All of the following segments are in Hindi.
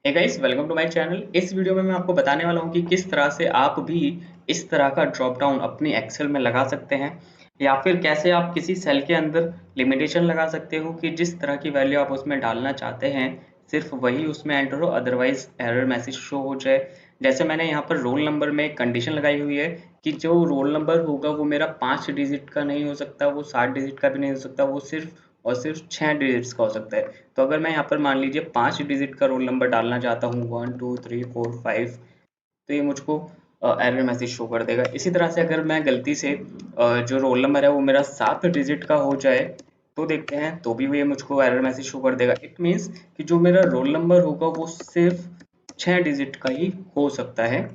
Hey guys, welcome to my channel. इस वीडियो में मैं आपको बताने वाला हूं कि किस तरह से आप भी इस तरह का ड्रॉप डाउन अपनी एक्सेल में लगा सकते हैं, या फिर कैसे आप किसी सेल के अंदर लिमिटेशन लगा सकते हो कि जिस तरह की वैल्यू आप उसमें डालना चाहते हैं सिर्फ वही उसमें एंटर हो, अदरवाइज एरर मैसेज शो हो जाए। जैसे मैंने यहाँ पर रोल नंबर में एक कंडीशन लगाई हुई है कि जो रोल नंबर होगा वो मेरा 5 डिजिट का नहीं हो सकता, वो 7 डिजिट का भी नहीं हो सकता, वो सिर्फ और सिर्फ 6 डिजिट्स का हो सकता है। तो अगर मैं यहाँ पर मान लीजिए 5 डिजिट का रोल नंबर डालना चाहता हूँ, 1 2 3 4 5, तो ये मुझको एरर मैसेज शो कर देगा। इसी तरह से अगर मैं गलती से जो रोल नंबर है वो मेरा 7 डिजिट का हो जाए तो देखते हैं, तो भी ये मुझको एरर मैसेज शो कर देगा। इट मीन्स कि जो मेरा रोल नंबर होगा वो सिर्फ 6 डिजिट का ही हो सकता है,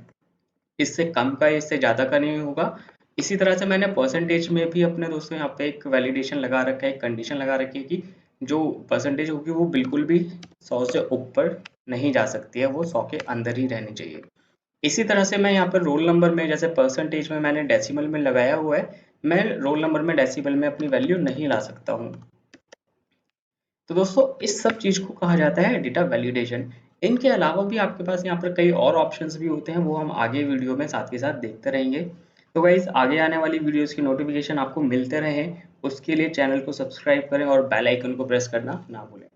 इससे कम का, इससे ज़्यादा का नहीं होगा। इसी तरह से मैंने परसेंटेज में भी अपने दोस्तों यहाँ पे एक वैलिडेशन लगा रखा है, एक कंडीशन लगा रखी है कि जो परसेंटेज होगी वो बिल्कुल भी 100 से ऊपर नहीं जा सकती है, वो 100 के अंदर ही रहनी चाहिए। इसी तरह से मैं यहाँ पर रोल नंबर में, जैसे परसेंटेज में मैंने डेसिमल में लगाया हुआ है, मैं रोल नंबर में डेसिमल में अपनी वैल्यू नहीं ला सकता हूँ। तो दोस्तों इस सब चीज़ को कहा जाता है डेटा वैलिडेशन। इनके अलावा भी आपके पास यहाँ पर कई और ऑप्शंस भी होते हैं, वो हम आगे वीडियो में साथ के साथ देखते रहेंगे। तो गाइस, आगे आने वाली वीडियोस की नोटिफिकेशन आपको मिलते रहे, उसके लिए चैनल को सब्सक्राइब करें और बेल आइकन को प्रेस करना ना भूलें।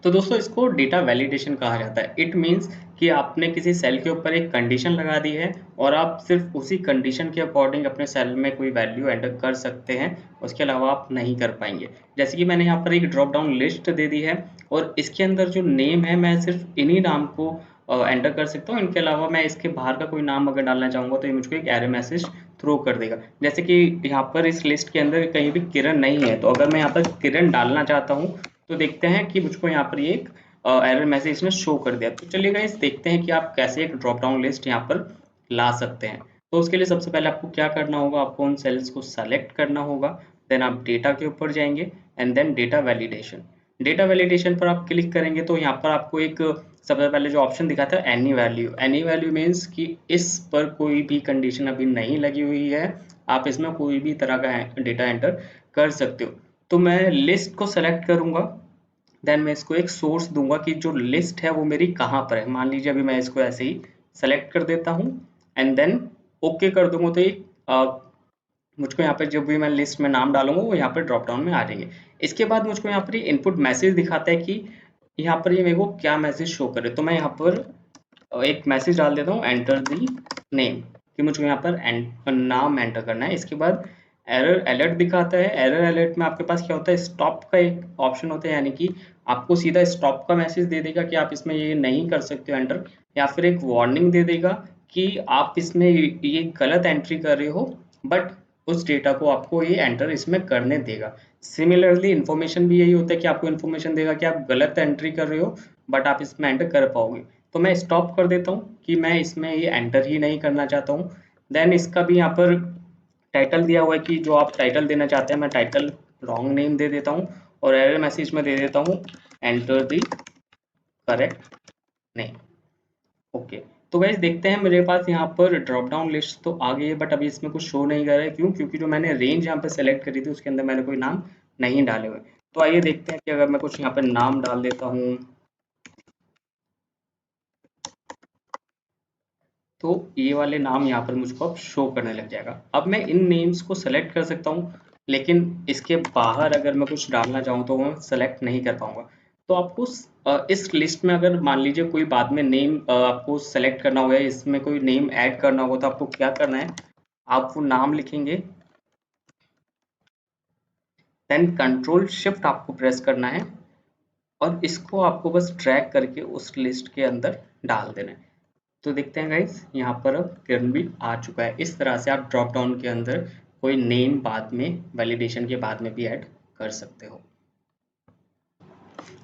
तो दोस्तों इसको डेटा वैलिडेशन कहा जाता है। इट मीन्स कि आपने किसी सेल के ऊपर एक कंडीशन लगा दी है और आप सिर्फ उसी कंडीशन के अकॉर्डिंग अपने सेल में कोई वैल्यू एंटर कर सकते हैं, उसके अलावा आप नहीं कर पाएंगे। जैसे कि मैंने यहाँ पर एक ड्रॉप डाउन लिस्ट दे दी है और इसके अंदर जो नेम है मैं सिर्फ इन्हीं नाम को एंटर कर सकता हूँ। इनके अलावा मैं इसके बाहर का कोई नाम अगर डालना चाहूँगा तो ये मुझको एक एरर मैसेज थ्रो कर देगा। जैसे कि यहाँ पर इस लिस्ट के अंदर कहीं भी किरण नहीं है, तो अगर मैं यहाँ पर किरण डालना चाहता हूँ तो देखते हैं कि मुझको यहाँ पर ये एक एरर मैसेज इसने शो कर दिया। तो चलिए गाइस देखते हैं कि आप कैसे एक ड्रॉप डाउन लिस्ट यहाँ पर ला सकते हैं। तो उसके लिए सबसे पहले आपको क्या करना होगा, आपको उन सेल्स को सेलेक्ट करना होगा, देन आप डेटा के ऊपर जाएंगे and then data validation. Data validation पर आप क्लिक करेंगे तो यहाँ पर आपको एक सबसे पहले जो ऑप्शन दिखाता है any value. Any value means कि इस पर कोई भी कंडीशन अभी नहीं लगी हुई है, आप इसमें कोई भी तरह का डेटा एंटर कर सकते हो। तो मैं लिस्ट को सेलेक्ट करूंगा, देन मैं इसको एक सोर्स दूंगा कि जो लिस्ट है वो मेरी कहाँ पर है। मान लीजिए अभी मैं इसको ऐसे ही सेलेक्ट कर देता हूँ एंड देन ओके कर दूंगा, तो ये मुझको यहाँ पर जब भी मैं लिस्ट में नाम डालूंगा वो यहाँ पर ड्रॉप डाउन में आ जाएंगे। इसके बाद मुझको यहाँ पर इनपुट मैसेज दिखाता है कि यहाँ पर ये मेरे को क्या मैसेज शो करे। तो मैं यहाँ पर एक मैसेज डाल देता हूँ, एंटर दी नेम, कि मुझको यहाँ पर नाम एंटर करना है। इसके बाद एरर अलर्ट दिखाता है। एरर अलर्ट में आपके पास क्या होता है, स्टॉप का एक ऑप्शन होता है, यानी कि आपको सीधा स्टॉप का मैसेज दे देगा कि आप इसमें ये नहीं कर सकते हो एंटर, या फिर एक वार्निंग दे देगा कि आप इसमें ये गलत एंट्री कर रहे हो, बट उस डेटा को आपको ये एंटर इसमें करने देगा। सिमिलरली इन्फॉर्मेशन भी यही होता है कि आपको इन्फॉर्मेशन देगा कि आप गलत एंट्री कर रहे हो बट आप इसमें एंटर कर पाओगे। तो मैं स्टॉप कर देता हूँ कि मैं इसमें ये एंटर ही नहीं करना चाहता हूँ। देन इसका भी यहाँ पर टाइटल दिया हुआ है कि जो आप टाइटल देना चाहते हैं, मैं टाइटल रॉन्ग नेम दे देता हूँ और एरर मैसेज में दे देता हूँ enter the correct name. Okay. तो गाइस देखते हैं, मेरे पास यहाँ पर ड्रॉप डाउन लिस्ट तो आ गई है, बट अभी इसमें कुछ शो नहीं कर रहा है। क्यों? क्योंकि जो मैंने रेंज यहाँ पे सेलेक्ट करी थी उसके अंदर मैंने कोई नाम नहीं डाले हुए। तो आइए देखते हैं कि अगर मैं कुछ यहाँ पे नाम डाल देता हूँ तो ये वाले नाम यहाँ पर मुझको अब शो करने लग जाएगा। अब मैं इन नेम्स को सेलेक्ट कर सकता हूँ, लेकिन इसके बाहर अगर मैं कुछ डालना चाहूँ तो मैं सेलेक्ट नहीं कर पाऊंगा। तो आपको इस लिस्ट में अगर मान लीजिए कोई बाद में नेम आपको सेलेक्ट करना होगा, इसमें कोई नेम ऐड करना होगा, तो आपको क्या करना है, आप वो नाम लिखेंगे, देन कंट्रोल शिफ्ट आपको प्रेस करना है और इसको आपको बस ड्रैग करके उस लिस्ट के अंदर डाल देना है। तो देखते हैं गाइस, यहाँ पर अब किरण भी आ चुका है। इस तरह से आप ड्रॉप डाउन के अंदर कोई नेम बाद में वैलिडेशन के बाद में भी ऐड कर सकते हो।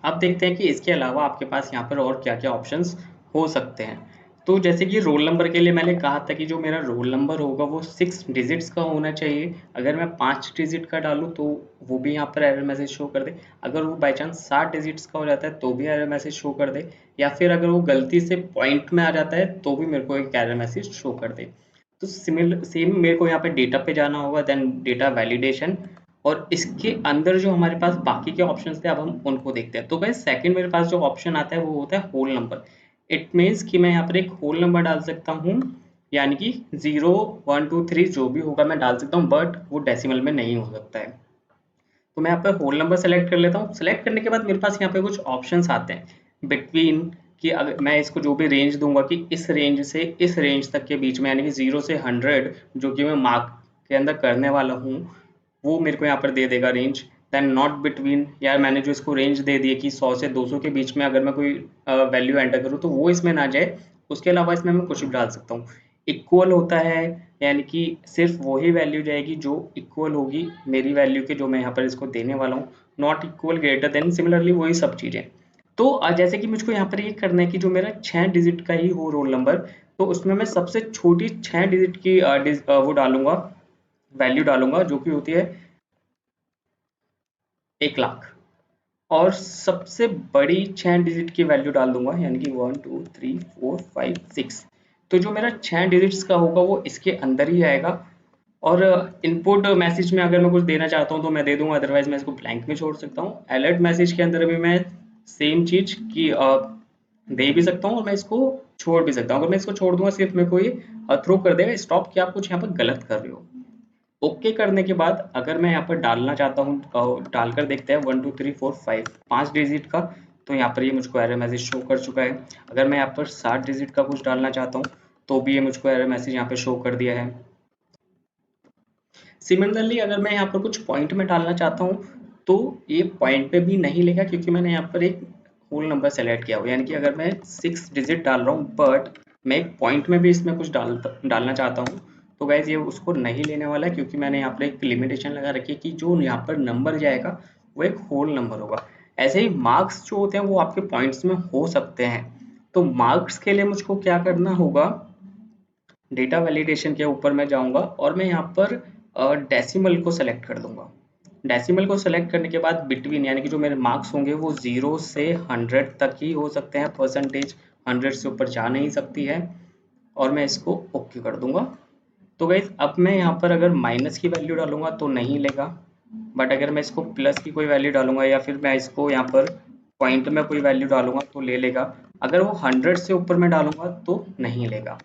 अब देखते हैं कि इसके अलावा आपके पास यहाँ पर और क्या-क्या ऑप्शंस हो सकते हैं। तो जैसे कि रोल नंबर के लिए मैंने कहा था कि जो मेरा रोल नंबर होगा वो 6 डिजिट्स का होना चाहिए। अगर मैं 5 डिजिट का डालूँ तो वो भी यहाँ पर एरर मैसेज शो कर दे। अगर वो बाय चांस 7 डिजिट्स का हो जाता है तो भी एरर मैसेज शो कर दे, या फिर अगर वो गलती से पॉइंट में आ जाता है तो भी मेरे को एक एरर मैसेज शो कर दे। तो सेम मेरे को यहाँ पे डेटा पे जाना होगा, देन डेटा वैलिडेशन, और इसके अंदर जो हमारे पास बाकी के ऑप्शंस थे अब हम उनको देखते हैं। तो गाइस सेकंड मेरे पास जो ऑप्शन आता है वो होता है होल नंबर। इट मीन्स कि मैं यहाँ पर एक होल नंबर डाल सकता हूँ, यानी कि 0 1 2 3 जो भी होगा मैं डाल सकता हूँ, बट वो डेसिमल में नहीं हो सकता है। तो मैं यहाँ पर होल नंबर सेलेक्ट कर लेता हूँ। सेलेक्ट करने के बाद मेरे पास यहाँ पे कुछ ऑप्शंस आते हैं बिटवीन, कि अगर मैं इसको जो भी रेंज दूंगा कि इस रेंज से इस रेंज तक के बीच में, यानी कि 0 से 100 जो कि मैं मार्क के अंदर करने वाला हूँ, वो मेरे को यहाँ पर दे देगा रेंज। देन नॉट बिटवीन, यार मैंने जो इसको रेंज दे दी है कि 100 से 200 के बीच में अगर मैं कोई वैल्यू एंटर करूँ तो वो इसमें ना जाए, उसके अलावा इसमें मैं कुछ भी डाल सकता हूँ। इक्वल होता है, यानी कि सिर्फ वही वैल्यू जाएगी जो इक्वल होगी मेरी वैल्यू के जो मैं यहाँ पर इसको देने वाला हूँ। Not equal, greater than, similarly वही सब चीज़ें। तो जैसे कि मुझको यहाँ पर ये करना है कि जो मेरा 6 डिजिट का ही हो रोल नंबर, तो उसमें मैं सबसे छोटी 6 डिजिट की वो डालूंगा, वैल्यू डालूंगा जो कि होती है 1,00,000, और सबसे बड़ी 6 डिजिट की वैल्यू डाल दूंगा, यानी कि 1 2 3 4 5 6। तो जो मेरा 6 डिजिट्स का होगा वो इसके अंदर ही आएगा। और इनपुट मैसेज में अगर मैं कुछ देना चाहता हूँ तो मैं दे दूंगा, अदरवाइज मैं इसको ब्लैंक में छोड़ सकता हूँ। अलर्ट मैसेज के अंदर भी मैं सेम चीज की दे भी सकता हूँ और मैं इसको छोड़ भी सकता हूँ। अगर मैं इसको छोड़ दूंगा सिर्फ मेरे को ये थ्रो कर देगा स्टॉप, कि आप कुछ यहाँ पर गलत कर रहे हो। ओके करने के बाद अगर मैं यहाँ पर डालना चाहता हूँ, डालकर देखते हैं 1 2 3 4 5 5 डिजिट का, तो यहाँ पर ये मुझको एरर मैसेज शो कर चुका है। अगर मैं यहाँ पर 7 डिजिट का कुछ डालना चाहता हूँ तो भी ये मुझको एरर मैसेज यहाँ पे शो कर दिया है। सिमिलरली अगर मैं यहाँ पर कुछ पॉइंट में डालना चाहता हूँ तो ये पॉइंट पे भी नहीं लेगा, क्योंकि मैंने यहाँ पर एक होल नंबर सेलेक्ट किया हुआ, यानी कि अगर मैं 6 डिजिट डाल रहा हूँ बट मैं एक पॉइंट में भी इसमें कुछ डालना चाहता हूँ, तो गाइज ये उसको नहीं लेने वाला है, क्योंकि मैंने यहाँ पर एक लिमिटेशन लगा रखी है कि जो यहाँ पर नंबर जाएगा वो एक होल नंबर होगा। ऐसे ही मार्क्स जो होते हैं वो आपके पॉइंट्स में हो सकते हैं। तो मार्क्स के लिए मुझको क्या करना होगा, डेटा वैलिडेशन के ऊपर मैं जाऊंगा और मैं यहाँ पर डेसिमल को सेलेक्ट कर दूंगा। डेसिमल को सेलेक्ट करने के बाद बिटवीन, यानी कि जो मेरे मार्क्स होंगे वो 0 से 100 तक ही हो सकते हैं, परसेंटेज 100 से ऊपर जा नहीं सकती है, और मैं इसको ओके कर दूंगा। तो गाइज अब मैं यहाँ पर अगर माइनस की वैल्यू डालूंगा तो नहीं लेगा, बट अगर मैं इसको प्लस की कोई वैल्यू डालूंगा या फिर मैं इसको यहाँ पर पॉइंट में कोई वैल्यू डालूंगा तो ले लेगा। अगर वो 100 से ऊपर में डालूंगा तो नहीं लेगा।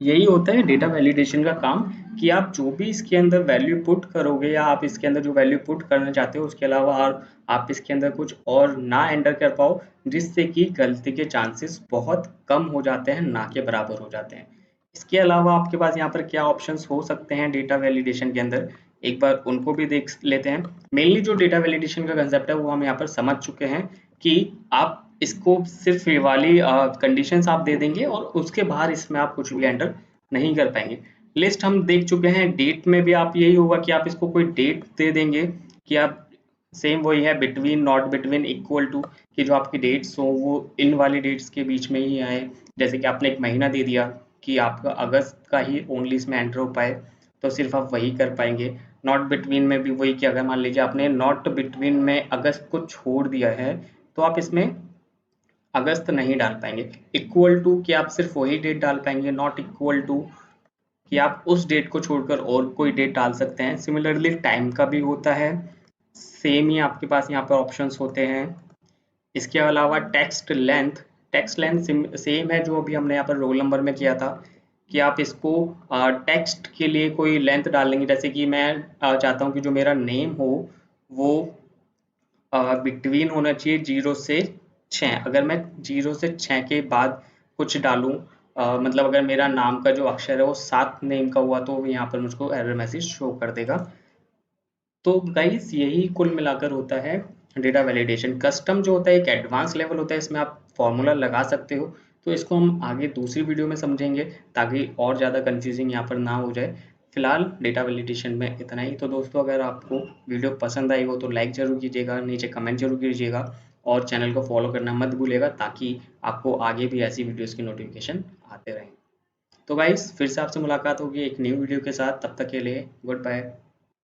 यही होता है डेटा वैलिडेशन का काम, कि आप जो भी इसके अंदर वैल्यू पुट करोगे या आप इसके अंदर जो वैल्यू पुट करना चाहते हो उसके अलावा और आप इसके अंदर कुछ और ना एंटर कर पाओ, जिससे कि गलती के चांसेस बहुत कम हो जाते हैं, ना के बराबर हो जाते हैं। इसके अलावा आपके पास यहाँ पर क्या ऑप्शंस हो सकते हैं डेटा वैलिडेशन के अंदर, एक बार उनको भी देख लेते हैं। मेनली जो डेटा वैलिडेशन का कंसेप्ट है वो हम यहाँ पर समझ चुके हैं कि आप इसको सिर्फ ये वाली कंडीशंस आप दे देंगे और उसके बाहर इसमें आप कुछ भी एंटर नहीं कर पाएंगे। लिस्ट हम देख चुके हैं। डेट में भी आप यही होगा कि आप इसको कोई डेट दे देंगे, कि आप सेम वही है between, not between, equal to, कि जो आपकी डेट्स हो वो इन वाली डेट्स के बीच में ही आए। जैसे कि आपने एक महीना दे दिया कि आपका अगस्त का ही ओनली इसमें एंटर हो पाए, तो सिर्फ आप वही कर पाएंगे। नॉट बिटवीन में भी वही, कि अगर मान लीजिए आपने नॉट बिटवीन में अगस्त को छोड़ दिया है तो आप इसमें अगस्त नहीं डाल पाएंगे। इक्वल टू कि आप सिर्फ वही डेट डाल पाएंगे। नॉट इक्वल टू कि आप उस डेट को छोड़कर और कोई डेट डाल सकते हैं। सिमिलरली टाइम का भी होता है, सेम ही आपके पास यहाँ पर ऑप्शंस होते हैं। इसके अलावा टेक्स्ट लेंथ सेम है जो अभी हमने यहाँ पर रोल नंबर में किया था, कि आप इसको टेक्स्ट के लिए कोई लेंथ डालेंगे। जैसे कि मैं चाहता हूँ कि जो मेरा नेम हो वो बिटवीन होना चाहिए 0 से 6। अगर मैं 0 से 6 के बाद कुछ डालूं, मतलब अगर मेरा नाम का जो अक्षर है वो 7 नेम का हुआ तो यहाँ पर मुझको एरर मैसेज शो कर देगा। तो गाइस यही कुल मिलाकर होता है डेटा वैलिडेशन। कस्टम जो होता है एक एडवांस लेवल होता है, इसमें आप फॉर्मूला लगा सकते हो। तो इसको हम आगे दूसरी वीडियो में समझेंगे ताकि और ज़्यादा कंफ्यूजिंग यहाँ पर ना हो जाए। फिलहाल डेटा वैलिडेशन में इतना ही। तो दोस्तों अगर आपको वीडियो पसंद आई हो तो लाइक जरूर कीजिएगा, नीचे कमेंट जरूर कीजिएगा और चैनल को फॉलो करना मत भूलिएगा, ताकि आपको आगे भी ऐसी वीडियोस की नोटिफिकेशन आते रहें। तो गाइस फिर से आपसे मुलाकात होगी एक न्यू वीडियो के साथ, तब तक के लिए गुड बाय।